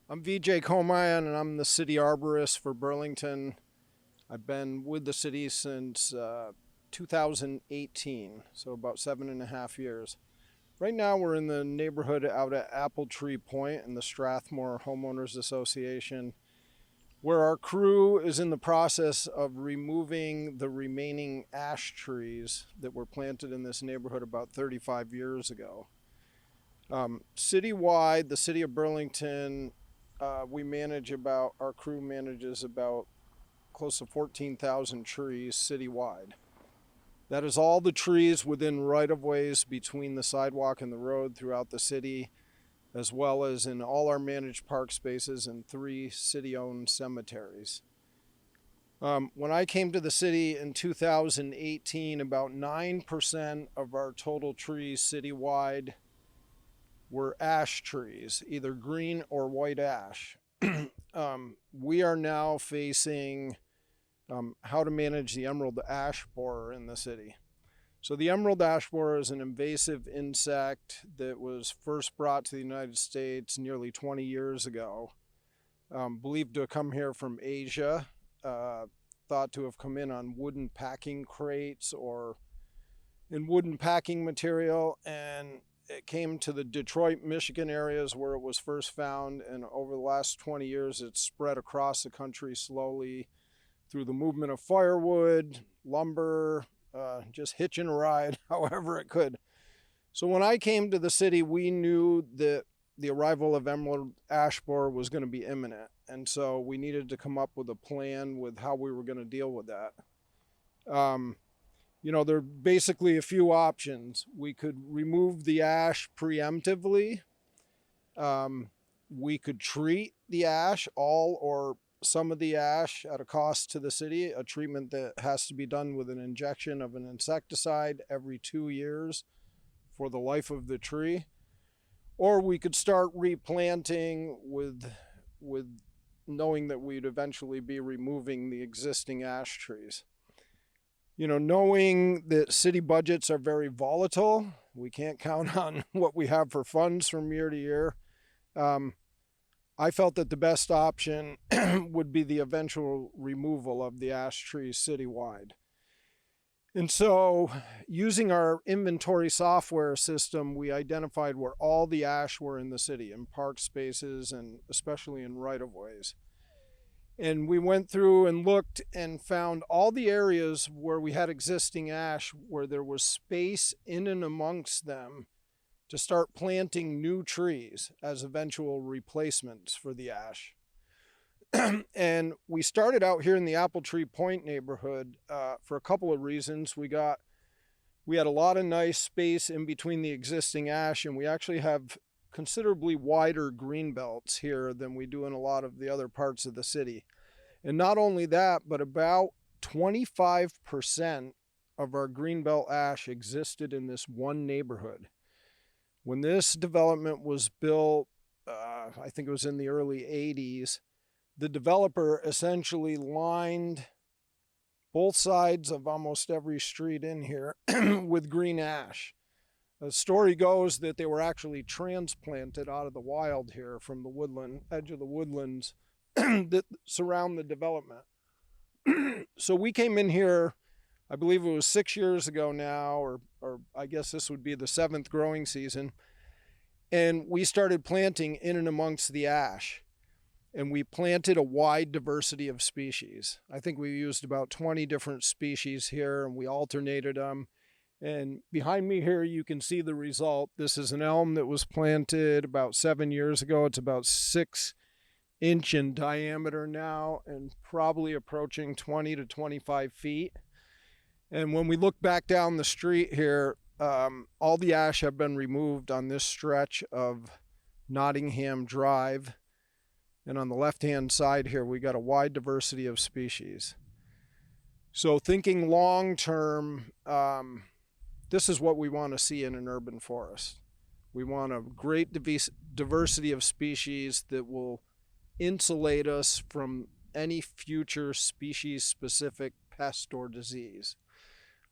I'm V.J. Comai, and I'm the city arborist for Burlington. I've been with the city since 2018, so about 7.5 years. Right now we're in the neighborhood out at Appletree Point in the Strathmore Homeowners Association, where our crew is in the process of removing the remaining ash trees that were planted in this neighborhood about 35 years ago. Citywide, the city of Burlington, our crew manages about close to 14,000 trees citywide. That is all the trees within right-of-ways between the sidewalk and the road throughout the city, as well as in all our managed park spaces and 3 city-owned cemeteries. When I came to the city in 2018, about 9% of our total trees citywide were ash trees, either green or white ash. We are now facing how to manage the emerald ash borer in the city. So the emerald ash borer is an invasive insect that was first brought to the United States nearly 20 years ago. Believed to have come here from Asia, thought to have come in on wooden packing crates or in wooden packing material, and it came to the Detroit, Michigan areas where it was first found, and over the last 20 years it's spread across the country slowly through the movement of firewood, lumber, just hitching a ride however it could. So when I came to the city, we knew that the arrival of emerald ash borer was going to be imminent, and so we needed to come up with a plan with how we were going to deal with that. There are basically a few options. We could remove the ash preemptively. We could treat the ash, all or some of the ash, at a cost to the city, a treatment that has to be done with an injection of an insecticide every 2 years for the life of the tree. Or we could start replanting with knowing that we'd eventually be removing the existing ash trees. Knowing that city budgets are very volatile, we can't count on what we have for funds from year to year. I felt that the best option would be the eventual removal of the ash trees citywide. And so, using our inventory software system, we identified where all the ash were in the city, in park spaces and especially in right-of-ways. And we went through and looked and found all the areas where we had existing ash, where there was space in and amongst them to start planting new trees as eventual replacements for the ash. And we started out here in the Appletree Point neighborhood for a couple of reasons. We had a lot of nice space in between the existing ash, and we actually have considerably wider green belts here than we do in a lot of the other parts of the city. And not only that, but about 25% of our green belt ash existed in this one neighborhood. When this development was built, I think it was in the early 80s, the developer essentially lined both sides of almost every street in here with green ash. The story goes that they were actually transplanted out of the wild here from the edge of the woodlands that surround the development. So we came in here, I believe it was 6 years ago now, or I guess this would be the 7th growing season, and we started planting in and amongst the ash. And we planted a wide diversity of species. I think we used about 20 different species here, and we alternated them. And behind me here, you can see the result. This is an elm that was planted about 7 years ago. It's about 6-inch in diameter now and probably approaching 20 to 25 feet. And when we look back down the street here, all the ash have been removed on this stretch of Nottingham Drive. And on the left-hand side here, we got a wide diversity of species. So thinking long-term, this is what we want to see in an urban forest. We want a great diversity of species that will insulate us from any future species-specific pest or disease.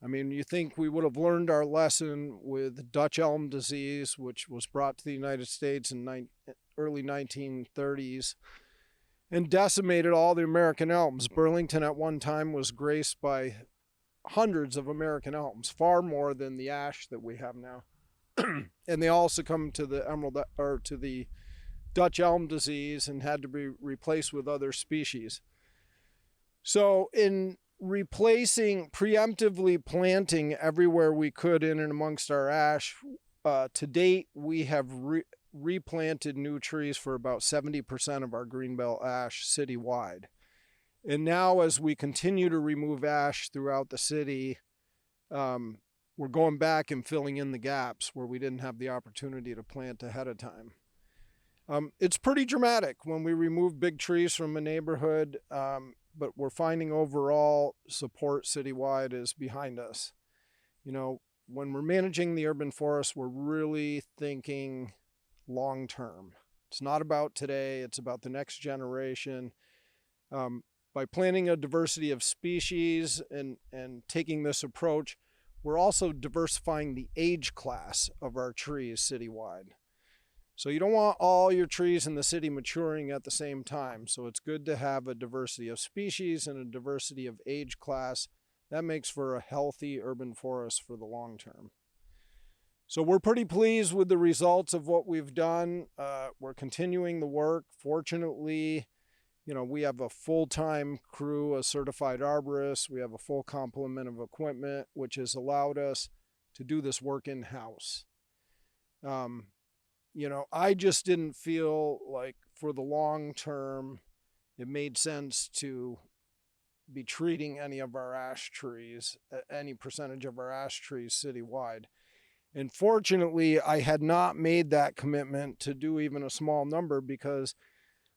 I mean, you think we would have learned our lesson with Dutch elm disease, which was brought to the United States in early 1930s and decimated all the American elms. Burlington at one time was graced by hundreds of American elms, far more than the ash that we have now. And they all succumbed to the Dutch elm disease and had to be replaced with other species. So in preemptively planting everywhere we could in and amongst our ash, to date we have replanted new trees for about 70% of our greenbelt ash citywide. And now as we continue to remove ash throughout the city, we're going back and filling in the gaps where we didn't have the opportunity to plant ahead of time. It's pretty dramatic when we remove big trees from a neighborhood, but we're finding overall support citywide is behind us. You know, when we're managing the urban forest, we're really thinking long term. It's not about today, it's about the next generation. By planting a diversity of species and taking this approach, we're also diversifying the age class of our trees citywide. So you don't want all your trees in the city maturing at the same time. So it's good to have a diversity of species and a diversity of age class. That makes for a healthy urban forest for the long term. So we're pretty pleased with the results of what we've done. We're continuing the work. Fortunately, you know, we have a full-time crew, a certified arborist. We have a full complement of equipment, which has allowed us to do this work in-house. You know, I just didn't feel like for the long term, it made sense to be treating any of our ash trees, any percentage of our ash trees citywide. And fortunately, I had not made that commitment to do even a small number because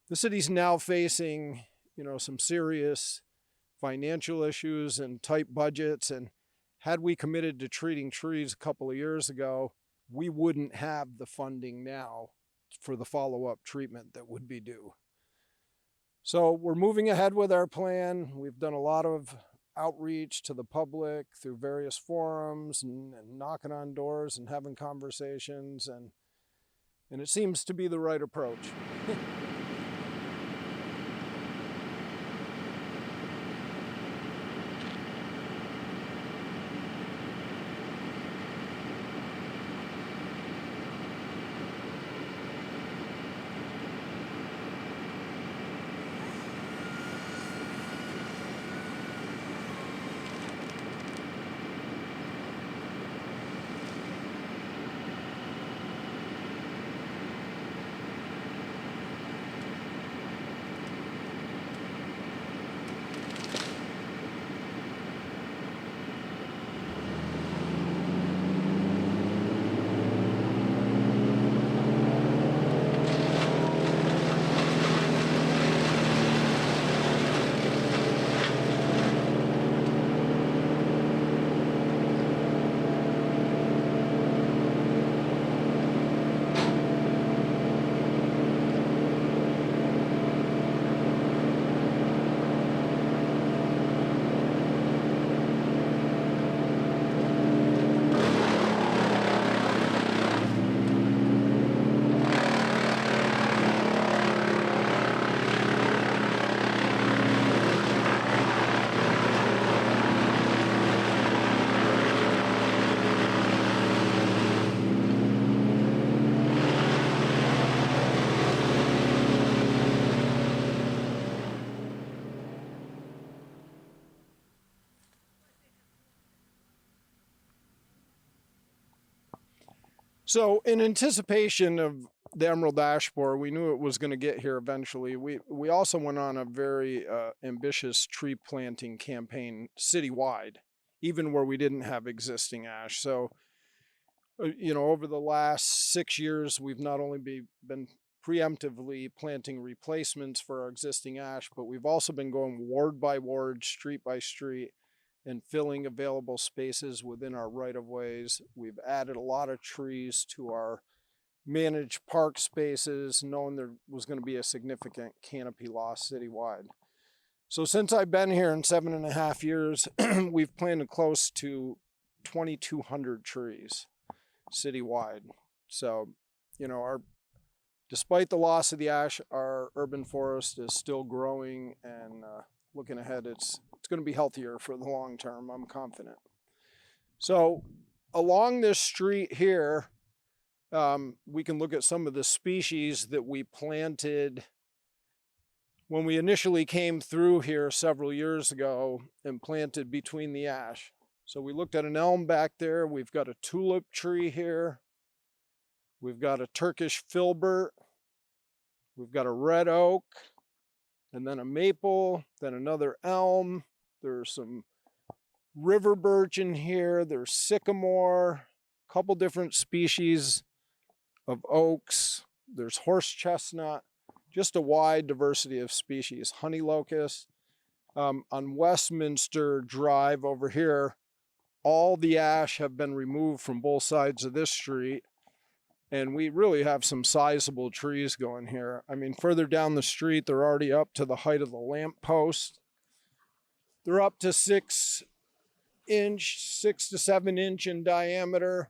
the city's now facing, you know, some serious financial issues and tight budgets. And had we committed to treating trees a couple of years ago, we wouldn't have the funding now for the follow-up treatment that would be due. So we're moving ahead with our plan. We've done a lot of outreach to the public through various forums and knocking on doors and having conversations, and it seems to be the right approach. So in anticipation of the emerald ash borer, we knew it was going to get here eventually. We also went on a very ambitious tree planting campaign citywide, even where we didn't have existing ash. So, you know, over the last 6 years, we've not only been preemptively planting replacements for our existing ash, but we've also been going ward by ward, street by street, and filling available spaces within our right-of-ways. We've added a lot of trees to our managed park spaces, knowing there was going to be a significant canopy loss citywide. So since I've been here in 7.5 years, we've planted close to 2,200 trees citywide. So, you know, our despite the loss of the ash, our urban forest is still growing, and looking ahead, it's going to be healthier for the long term, I'm confident. So along this street here, we can look at some of the species that we planted when we initially came through here several years ago and planted between the ash. So we looked at an elm back there. We've got a tulip tree here. We've got a Turkish filbert. We've got a red oak, and then a maple, then another elm. There's some river birch in here. There's sycamore, a couple different species of oaks. There's horse chestnut, just a wide diversity of species. Honey locust. On Westminster Drive over here, all the ash have been removed from both sides of this street. And we really have some sizable trees going here. I mean, further down the street, they're already up to the height of the lamp post. They're up to 6 to 7 inch in diameter.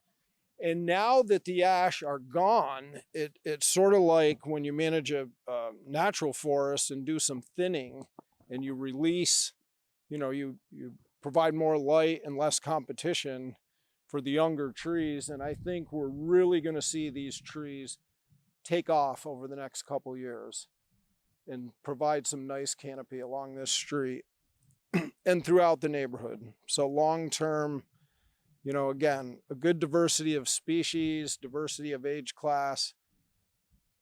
And now that the ash are gone, it's sort of like when you manage a natural forest and do some thinning and you release, you provide more light and less competition for the younger trees. And I think we're really going to see these trees take off over the next couple years and provide some nice canopy along this street and throughout the neighborhood. So long term, again, a good diversity of species, diversity of age class,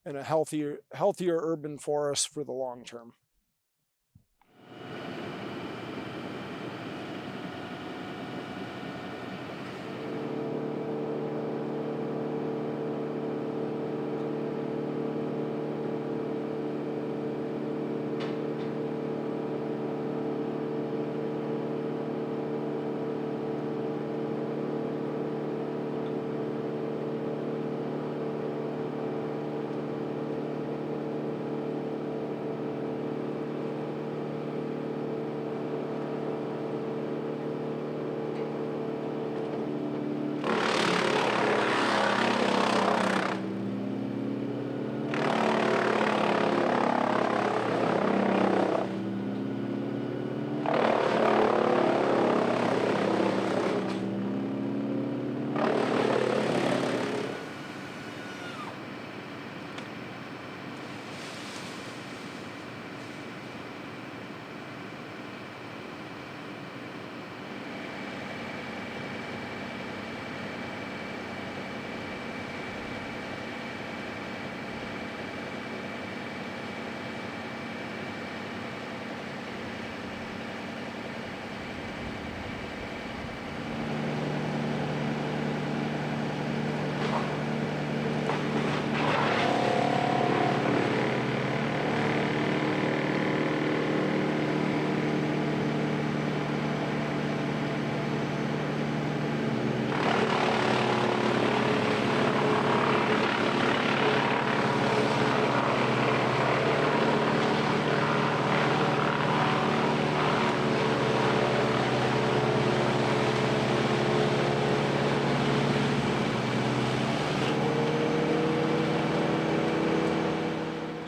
and a healthier urban forest for the long term.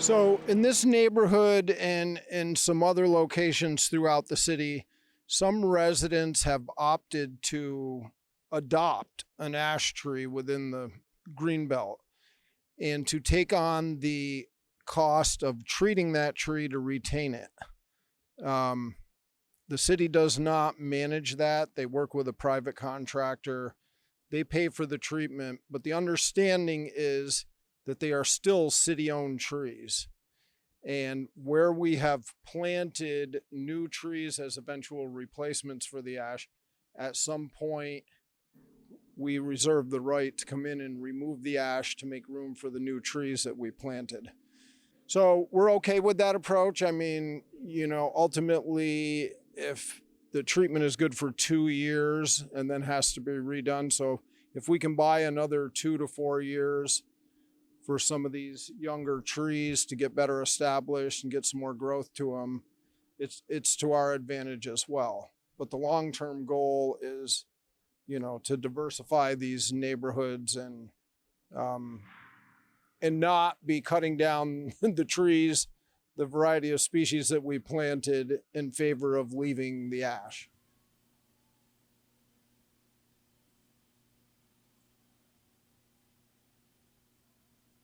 So in this neighborhood and in some other locations throughout the city, some residents have opted to adopt an ash tree within the greenbelt and to take on the cost of treating that tree to retain it. The city does not manage that. They work with a private contractor. They pay for the treatment, but the understanding is that they are still city-owned trees. And where we have planted new trees as eventual replacements for the ash, at some point we reserve the right to come in and remove the ash to make room for the new trees that we planted. So we're okay with that approach. I mean, ultimately, if the treatment is good for 2 years and then has to be redone, so if we can buy another 2 to 4 years for some of these younger trees to get better established and get some more growth to them, it's to our advantage as well. But the long-term goal is, to diversify these neighborhoods and and not be cutting down the trees, the variety of species that we planted, in favor of leaving the ash.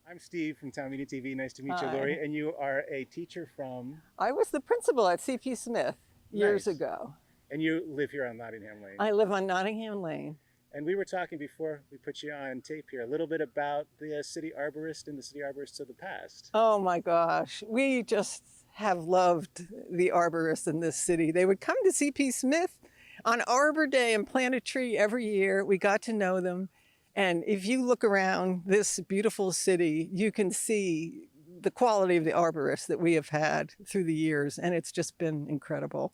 I'm Steve from Town Meeting TV. Nice to meet you, Hi. Lori. And you are a teacher from, I was the principal at CP Smith years Nice. ago. and you live here on Nottingham Lane. I live on Nottingham Lane. And we were talking before we put you on tape here a little bit about the city arborist and the city arborists of the past. Oh my gosh, we just have loved the arborists in this city. They would come to CP Smith on Arbor Day and plant a tree every year. We got to know them. And if you look around this beautiful city, you can see the quality of the arborists that we have had through the years, and it's just been incredible.